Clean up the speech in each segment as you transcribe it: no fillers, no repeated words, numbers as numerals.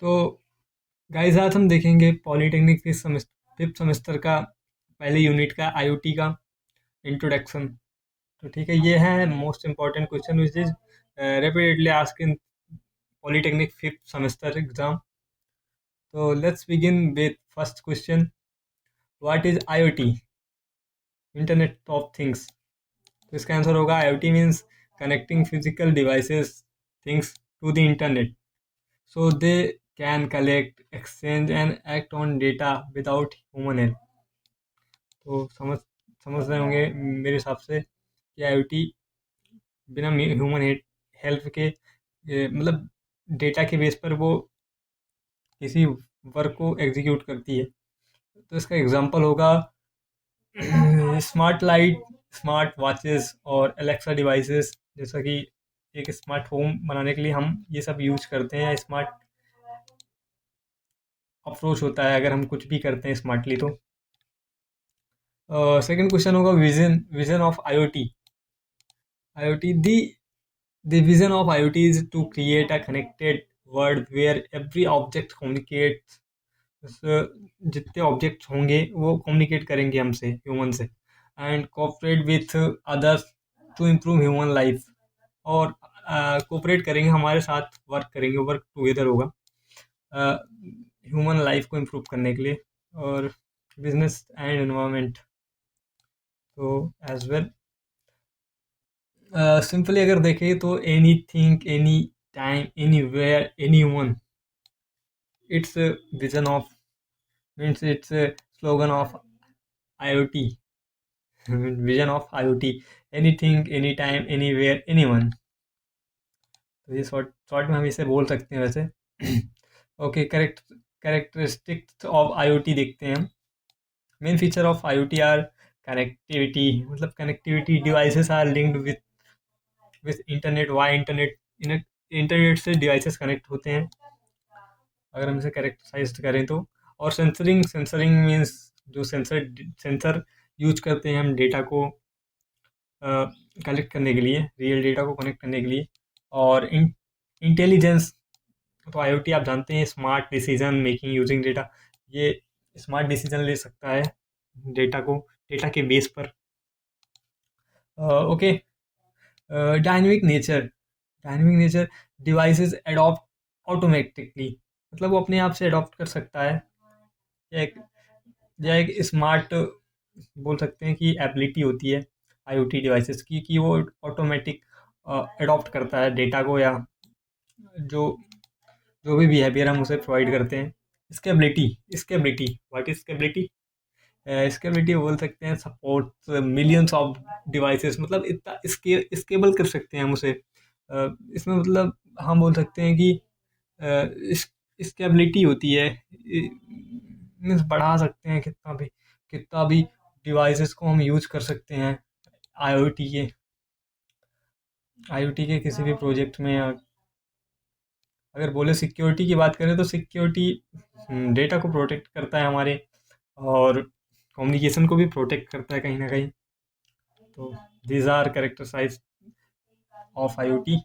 तो गाइस आज हम देखेंगे पॉलीटेक्निक फिफ्थ सेमेस्टर का पहले यूनिट का आईओटी का इंट्रोडक्शन। तो ठीक है, ये है most important question which is repeatedly ask in polytechnic fifth semester exam. तो let's begin with first question, what is IoT, internet of things. तो इसका आंसर होगा IoT means connecting physical devices things to the internet so they can collect, exchange and act on data without human help। तो समझ समझ रहे होंगे मेरे हिसाब से कि आईओटी बिना ह्यूमन हेल्प के मतलब डेटा के बेस पर वो किसी वर्क को एग्जीक्यूट करती है। तो इसका एग्जांपल होगा स्मार्ट लाइट, स्मार्ट वॉचेस और एलेक्सा डिवाइसेस। जैसा कि एक स्मार्ट होम बनाने के लिए हम ये सब यूज करते हैं, या स्मार्ट अप्रोच होता है अगर हम कुछ भी करते हैं स्मार्टली। तो सेकंड क्वेश्चन होगा vision vision of IoT. IoT the vision of IoT is to create a connected world where every object communicates. जितने ऑब्जेक्ट्स होंगे वो कम्युनिकेट करेंगे हमसे, ह्यूमन से, and cooperate with others to improve human life. और cooperate करेंगे, हमारे साथ वर्क करेंगे, वर्क टुगेदर होगा ह्यूमन लाइफ को इम्प्रूव करने के लिए। और बिजनेस एंड एनवायरनमेंट तो एज वेल। सिंपली अगर देखें तो anything, any time, anywhere, anyone, it's vision of means it's slogan of IoT. Vision of IoT, anything, any time, anywhere, anyone. तो ये short short में हम इसे बोल सकते हैं वैसे। ओके, कैरेक्टरिस्टिक्स ऑफ आईओटी देखते हैं हम। Main feature of IoT are connectivity, मतलब connectivity, devices are linked with internet. Why internet? Internet से डिवाइसेस कनेक्ट होते हैं अगर हम इसे कैरेक्टराइज करें तो। और सेंसरिंग, सेंसरिंग मीन्स जो सेंसर यूज करते हैं हम डेटा को कलेक्ट करने के लिए, रियल डेटा को कनेक्ट करने के लिए। और इंटेलिजेंस, तो आईओटी आप जानते हैं smart decision making using data. ये स्मार्ट डिसीजन ले सकता है डेटा के बेस पर। Okay, dynamic nature, dynamic nature, devices adopt automatically, मतलब वो अपने आप से अडॉप्ट कर सकता है। या एक या एक स्मार्ट बोल सकते हैं कि एबिलिटी होती है आईओटी डिवाइसेस की कि वो ऑटोमेटिक अडॉप्ट करता है डेटा को, या जो जो भी बिहेवियर हम उसे प्रोवाइड करते हैं। स्केबिलिटी, स्केबिलिटी, व्हाट इज स्केबिलिटी? स्केबिलिटी बोल सकते हैं सपोर्ट मिलियंस ऑफ डिवाइसेस, मतलब इतना स्केबल कर सकते हैं हम उसे। इसमें मतलब हम बोल सकते हैं कि स्केबिलिटी होती है, मीन्स बढ़ा सकते हैं कितना भी डिवाइसेस को हम यूज कर सकते हैं आईओटी के आईओटी के किसी भी प्रोजेक्ट में। अगर बोले सिक्योरिटी की बात करें तो सिक्योरिटी डेटा को प्रोटेक्ट करता है हमारे, और कम्युनिकेशन को भी प्रोटेक्ट करता है कहीं ना कहीं। तो these are characterize of IoT.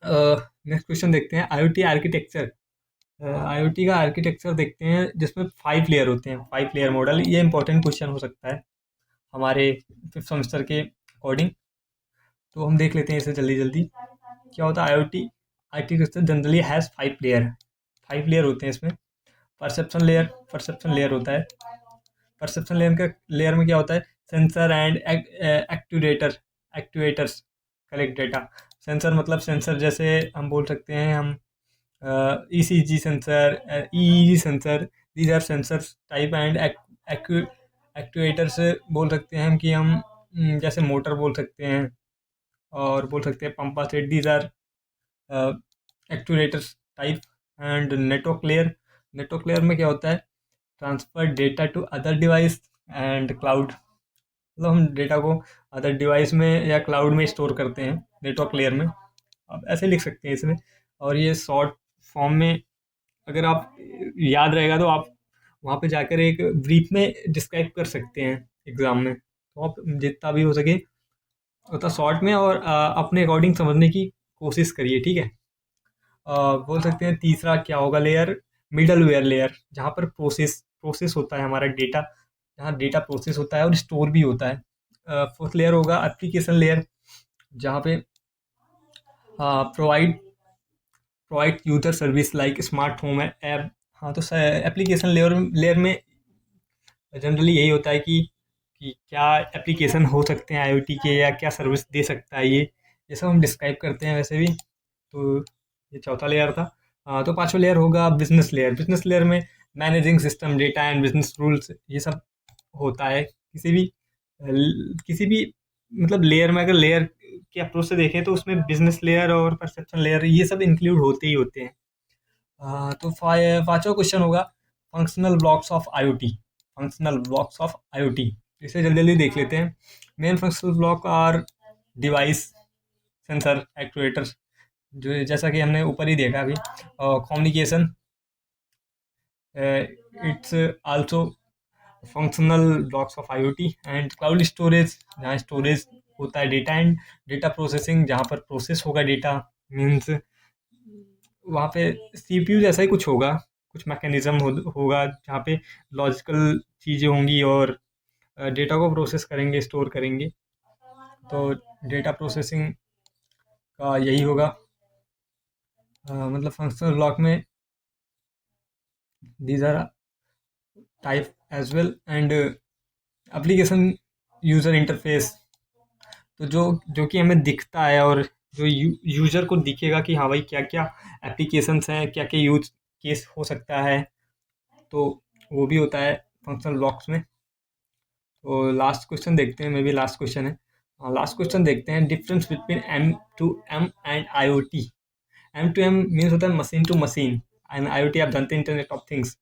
Next question देखते हैं आईओटी आर्किटेक्चर। आईओटी का आर्किटेक्चर देखते हैं जिसमें 5 लेयर होते हैं, 5 लेयर मॉडल। ये इंपॉर्टेंट क्वेश्चन हो सकता है हमारे फिफ्थ सेमेस्टर के अकॉर्डिंग। तो हम देख लेते हैं इसे जल्दी जल्दी। क्या होता है IoT architecture? Generally has 5 layer, 5 layer होते हैं इसमें। परसेप्शन लेयर होता है। परसेप्शन लेयर में क्या होता है? Sensor and actuators collect data. Sensor मतलब सेंसर जैसे हम बोल सकते हैं हम ECG sensor, EEG sensor, these are sensors type. And actuators बोल सकते हैं हम कि हम जैसे मोटर बोल सकते हैं, और बोल सकते हैं pump set. These are actuators type. And network layer में क्या होता है? Transfer data to other device and cloud, मतलब हम डेटा को अदर डिवाइस में या क्लाउड में स्टोर करते हैं नेटवर्क लेयर में। आप ऐसे लिख सकते हैं इसमें। और ये शॉर्ट फॉर्म में अगर आप याद रहेगा तो आप वहाँ पे जाकर एक ब्रीफ में डिस्क्राइब कर सकते हैं एग्ज़ाम में। तो आप जितना भी हो सके उतना शॉर्ट में और अपने अकॉर्डिंग समझने की कोशिश करिए, ठीक है। बोल सकते हैं तीसरा क्या होगा लेयर, मिडल वेयर लेयर, जहाँ पर प्रोसेस प्रोसेस होता है हमारा डेटा, जहाँ डेटा प्रोसेस होता है और स्टोर भी होता है। फोर्थ लेयर होगा एप्लीकेशन लेयर, जहाँ पे provide provide user service like smart home app. हाँ, तो एप्लीकेशन लेयर लेयर में जनरली यही होता है कि क्या एप्लीकेशन हो सकते हैं आईओटी के, या क्या सर्विस दे सकता है ये सब हम डिस्क्राइब करते हैं वैसे भी। तो ये चौथा लेयर था। तो पांचवा लेयर होगा बिजनेस लेयर। बिजनेस लेयर में managing system, data and business rules, ये सब होता है। किसी भी मतलब लेयर में, अगर लेयर के अप्रोच से देखें तो उसमें बिजनेस लेयर और परसेप्शन लेयर ये सब इंक्लूड होते ही होते हैं। तो पांचवा क्वेश्चन होगा functional blocks of IoT. Functional blocks of IoT, इसे जल्दी जल्दी देख लेते हैं। Main functional block are device, sensor, actuators, जो जैसा कि हमने ऊपर ही देखा अभी। Communication, it's also functional blocks of IoT. And cloud storage, जहाँ स्टोरेज होता है डेटा। एंड डेटा प्रोसेसिंग, जहाँ पर प्रोसेस होगा डेटा, मीन्स वहाँ पे सीपीयू जैसा ही कुछ होगा, कुछ मैकेनिज्म होगा जहाँ पे लॉजिकल चीज़ें होंगी और डेटा को प्रोसेस करेंगे, स्टोर करेंगे। तो डेटा प्रोसेसिंग का यही होगा। मतलब फंक्शनल ब्लॉक में these are type as well. And application user interface, तो जो कि हमें दिखता है और जो यूज़र को दिखेगा कि हाँ भाई क्या क्या एप्लीकेशंस हैं, क्या क्या यूज केस हो सकता है, तो वो भी होता है फंक्शनल ब्लॉक्स में। तो लास्ट क्वेश्चन देखते हैं, मे बी लास्ट क्वेश्चन है। लास्ट क्वेश्चन देखते हैं, difference between M2M and IoT। M2M means होता है machine to machine, and IoT आप जानते हैं इंटरनेट ऑफ थिंग्स।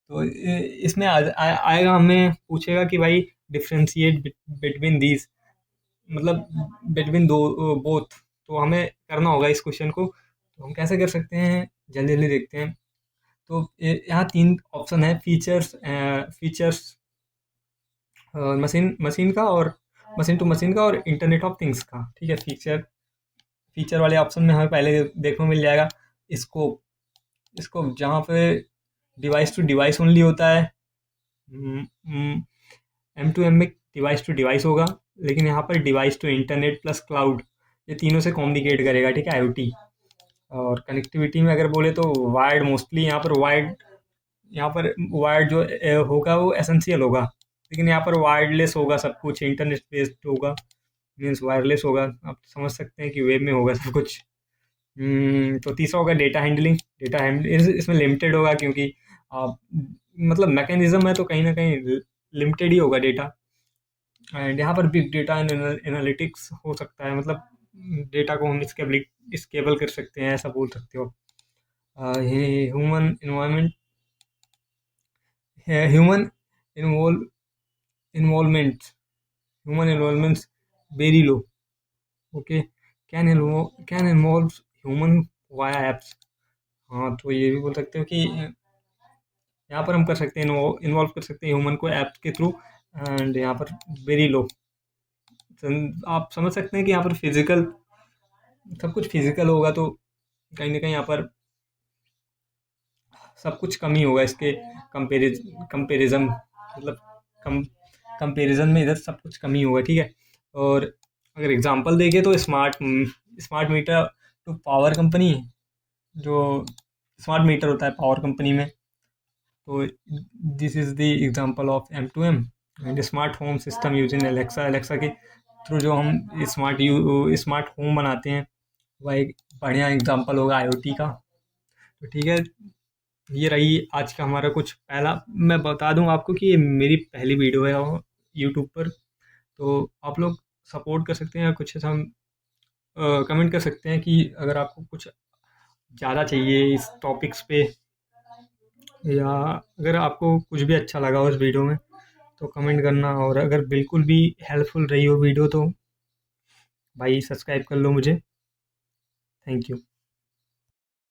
तो इसमें आएगा, हमें पूछेगा कि भाई डिफ्रेंशिएट बिटवीन दीज, मतलब बिटवीन दो बोथ। तो हमें करना होगा इस क्वेश्चन को। तो हम कैसे कर सकते हैं, जल्दी जल्दी देखते हैं। तो यहाँ तीन ऑप्शन है, फीचर्स, फीचर्स मशीन मशीन का, और मशीन टू मशीन का, और इंटरनेट ऑफ थिंग्स का। ठीक है, फीचर फीचर वाले ऑप्शन में हमें पहले देखने को मिल जाएगा स्कोप। स्कोप जहाँ पे डिवाइस टू डिवाइस ओनली होता है। M2M में डिवाइस टू डिवाइस होगा, लेकिन यहाँ पर device to internet plus cloud, ये तीनों से कम्युनिकेट करेगा। ठीक है, आईओटी। और कनेक्टिविटी में अगर बोले तो वायर्ड, मोस्टली यहाँ पर वायर्ड, यहाँ पर वायर्ड जो होगा वो एसेंशियल होगा, लेकिन यहाँ पर वायरलेस होगा सब कुछ, इंटरनेट बेस्ड होगा, मीन्स वायरलेस होगा। आप समझ सकते हैं कि वेब में होगा सब कुछ। तो तीसरा होगा डेटा हैंडलिंग। डेटा हैंडलिंग इसमें लिमिटेड होगा, क्योंकि आप मतलब मैकेनिज्म है तो कहीं ना कहीं लिमिटेड ही होगा डेटा। एंड यहाँ पर बिग डेटा एंड एनालिटिक्स हो सकता है, मतलब डेटा को हम स्केबल कर सकते हैं, ऐसा बोल सकते हो। Human environment, human involve involvement, human involvement very low. Okay, can involve human via apps. हाँ, तो ये भी बोल सकते हो कि यहाँ पर हम कर सकते हैं, इन्वॉल्व कर सकते हैं ह्यूमन को ऐप्स के थ्रू। एंड यहाँ पर वेरी लो, आप समझ सकते हैं कि यहाँ पर फिजिकल, सब कुछ फिजिकल होगा, तो कहीं ना कहीं यहाँ पर सब कुछ कम ही होगा इसके कंपेरिजन, मतलब कम कंपेरिजन में इधर सब कुछ कम ही होगा। ठीक है। और अगर एग्जांपल देखें तो smart smart meter to power company, जो स्मार्ट मीटर होता है पावर कंपनी में, तो this is the example of M2M। And smart home system using Alexa, Alexa के थ्रू जो हम स्मार्ट होम बनाते हैं, वह एक बढ़िया एग्जांपल होगा आईओटी का। तो ठीक है, ये रही आज का हमारा कुछ पहला। मैं बता दूं आपको कि ये मेरी पहली वीडियो है यूट्यूब पर, तो आप लोग सपोर्ट कर सकते हैं, या कुछ ऐसा कमेंट कर सकते हैं कि अगर आपको कुछ ज़्यादा चाहिए इस टॉपिक्स पे, या अगर आपको कुछ भी अच्छा लगा उस वीडियो में तो कमेंट करना। और अगर बिल्कुल भी हेल्पफुल रही हो वीडियो तो भाई सब्सक्राइब कर लो मुझे। Thank you.